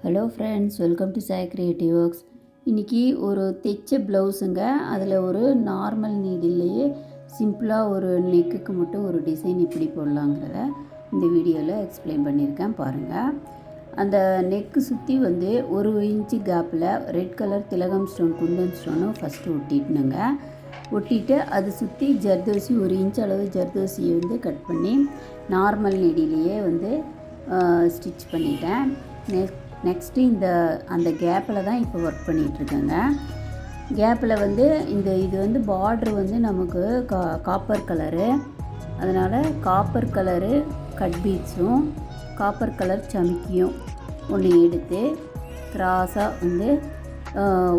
Hello friends, welcome to Sai creative works. இன்றைக்கி ஒரு தைச்ச ப்ளவுஸுங்க. அதில் ஒரு நார்மல் நீடில்லையே சிம்பிளாக ஒரு நெக்குக்கு மட்டும் ஒரு டிசைன் எப்படி போடலாங்கிறத இந்த வீடியோவில் எக்ஸ்பிளைன் பண்ணியிருக்கேன் பாருங்கள். அந்த நெக்கு சுற்றி வந்து 1 இன்ச்சு கேப்பில் ரெட் கலர் திலகம் ஸ்டோன் குந்தன் ஸ்டோனும் ஃபஸ்ட்டு ஒட்டிட்டுனுங்க. ஒட்டிட்டு அது சுற்றி ஜர்தோசி 1 இன்ச் அளவு ஜர்தோசியை வந்து கட் பண்ணி நார்மல் நீடிலேயே வந்து ஸ்டிச் பண்ணிட்டேன். நெக்ஸ்ட்டு அந்த கேப்பில் தான் இப்போ ஒர்க் பண்ணிகிட்ருக்கேங்க. கேப்பில் வந்து இது வந்து பார்ட்ரு வந்து நமக்கு காப்பர் கலரு, அதனால் காப்பர் கலரு கட் பீட்ஸும் காப்பர் கலர் சமிக்கியும் ஒன்று எடுத்து கிராஸாக வந்து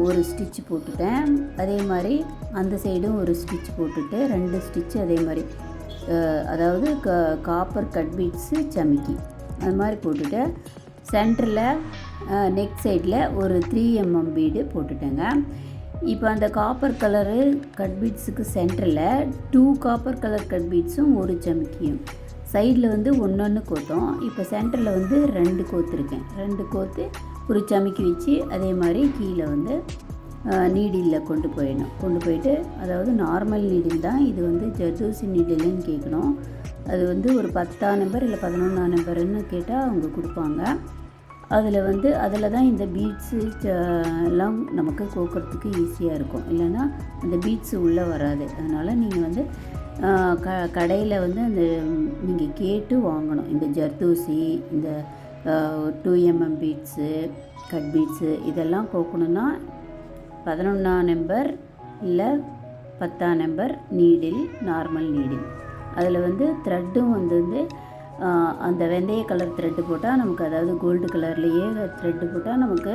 ஒரு ஸ்டிச் போட்டுட்டேன். அதே மாதிரி அந்த சைடும் ஒரு ஸ்டிச் போட்டுட்டு 2 ஸ்டிச்சு அதே மாதிரி, அதாவது காப்பர் கட் பீட்ஸு சமிக்கி அது மாதிரி போட்டுட்டு சென்டரில் நெக் சைடில் ஒரு 3 mm பீடு போட்டுட்டேங்க. இப்போ அந்த காப்பர் கலரு கட் பீட்ஸுக்கு சென்டரில் 2 காப்பர் கலர் கட் பீட்ஸும் ஒரு சமிக்கியும் சைடில் வந்து ஒன்று கோத்தோம். இப்போ சென்டரில் வந்து 2 கோத்துருக்கேன். 2 கோத்து ஒரு சமிக்கி வச்சு அதே மாதிரி கீழே வந்து நீடிலில் கொண்டு போயிட்டு, அதாவது நார்மல் நீடில் தான், இது வந்து ஜர்தோசி நீடில்னு கேட்கணும். அது வந்து ஒரு 10ஆம் நம்பர் இல்லை 11ஆம் நம்பர்னு கேட்டால் அவங்க கொடுப்பாங்க. அதில் தான் இந்த பீட்ஸு எல்லாம் நமக்கு கோக்கிறதுக்கு ஈஸியாக இருக்கும். இல்லைன்னா அந்த பீட்ஸு உள்ளே வராது. அதனால் நீங்கள் வந்து கடையில் வந்து நீங்கள் கேட்டு வாங்கணும். இந்த ஜர்தோசி, இந்த 2 mm பீட்ஸு கட் பீட்ஸு இதெல்லாம் கோக்கணுன்னா 11ஆம் நம்பர் இல்லை 10ஆம் நம்பர் நீடில், நார்மல் நீடில். அதில் வந்து த்ரெட்டும் வந்து அந்த வெந்தய கலர் த்ரெட்டு போட்டால் நமக்கு, அதாவது கோல்டு கலர்லேயே த்ரெட்டு போட்டால் நமக்கு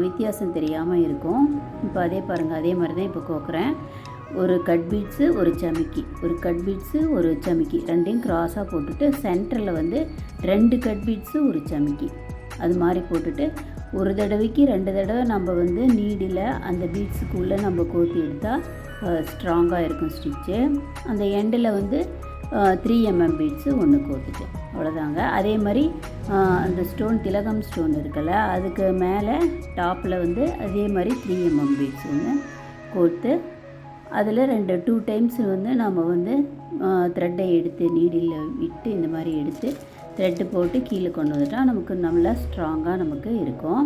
வித்தியாசம் தெரியாமல் இருக்கும். இப்போ அதே பாருங்கள், அதே மாதிரி தான் இப்போ கோக்குறேன். ஒரு கட் பீட்ஸு ஒரு சமிக்கி, ஒரு கட் பீட்ஸு ஒரு சமிக்கி ரெண்டையும் கிராஸாக போட்டுட்டு சென்டரில் வந்து 2 கட் பீட்ஸு ஒரு சமிக்கி அது மாதிரி போட்டுட்டு ஒரு தடவைக்கு 2 தடவை நம்ம வந்து நீடில் அந்த பீட்ஸுக்குள்ளே நம்ம கோத்தி எடுத்தால் ஸ்ட்ராங்காக இருக்கும் ஸ்டிச்சு. அந்த எண்டில் வந்து 3 mm பீட்ஸு ஒன்று கோத்துட்டேன், அவ்வளோதாங்க. அதே மாதிரி அந்த ஸ்டோன் திலகம் ஸ்டோன் இருக்குல்ல, அதுக்கு மேலே டாப்பில் வந்து அதே மாதிரி 3 mm பீட்ஸ் ஒன்று கோர்த்து அதில் 2 டைம்ஸ் வந்து நம்ம வந்து த்ரெட்டை எடுத்து நீடில் விட்டு இந்த மாதிரி எடுத்து த்ரெட்டு போட்டு கீழே கொண்டு வந்துட்டால் நமக்கு நல்லா ஸ்ட்ராங்காக நமக்கு இருக்கும்.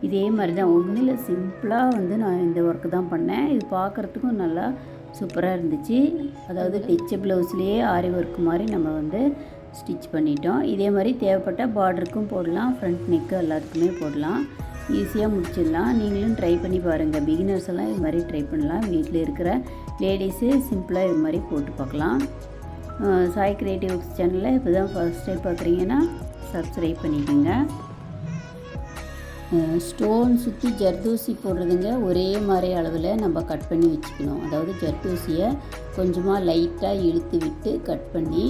இதே மாதிரி தான் ஒன்றில் சிம்பிளாக வந்து நான் இந்த ஒர்க்கு தான் பண்ணேன். இது பார்க்குறதுக்கும் நல்லா சூப்பராக இருந்துச்சு. அதாவது தைச்ச ப்ளவுஸ்லேயே ஆரி ஒர்க் மாதிரி நம்ம வந்து ஸ்டிச் பண்ணிட்டோம். இதே மாதிரி தேவைப்பட்ட பார்டருக்கும் போடலாம், ஃப்ரண்ட் நெக்கு எல்லாத்துக்குமே போடலாம், ஈஸியாக முடிச்சிடலாம். நீங்களும் ட்ரை பண்ணி பாருங்கள். பிகினர்ஸ் எல்லாம் இது மாதிரி ட்ரை பண்ணலாம். வீட்டில் இருக்கிற லேடிஸு சிம்பிளாக இது மாதிரி போட்டு பார்க்கலாம். சாய் கிரியேட்டிவ் ஒர்க்ஸ் சேனலில் இப்போ தான் ஃபர்ஸ்ட் டைம் பார்க்குறீங்கன்னா சப்ஸ்கிரைப் பண்ணிக்கோங்க. ஸ்டோன் சுற்றி ஜர்தோசி போடுறதுங்க ஒரே மாதிரி அளவில் நம்ம கட் பண்ணி வச்சுக்கணும். அதாவது ஜர்தோசியை கொஞ்சமாக லைட்டாக இழுத்து விட்டு கட் பண்ணி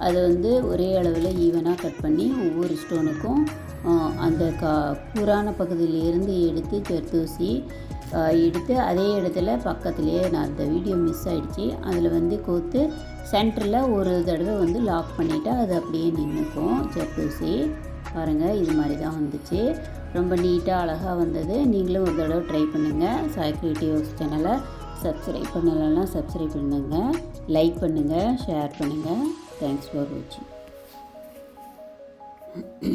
அதை வந்து ஒரே அளவில் ஈவனாக கட் பண்ணி ஒவ்வொரு ஸ்டோனுக்கும் அந்த கூரான பகுதியிலேருந்து எடுத்து ஜர்தோசி எடுத்து அதே இடத்துல பக்கத்துலேயே, நான் அந்த வீடியோ மிஸ் ஆகிடுச்சி, அதில் வந்து கோத்து சென்டரில் ஒரு தடவை வந்து லாக் பண்ணிவிட்டு அது அப்படியே நின்றுக்கும் ஜர்தோசி. பாருங்கள், இது மாதிரி தான் வந்துச்சு. ரொம்ப நீட்டாக அழகாக வந்தது. நீங்களும் ஒரு தடவை ட்ரை பண்ணுங்கள். சாய் கிரியேட்டிவ் ஒர்க்ஸ் சேனலை சப்ஸ்கிரைப் பண்ணலைன்னா சப்ஸ்கிரைப் பண்ணுங்கள், லைக் பண்ணுங்கள், ஷேர் பண்ணுங்கள். தேங்க்ஸ் ஃபார் வாட்சிங்.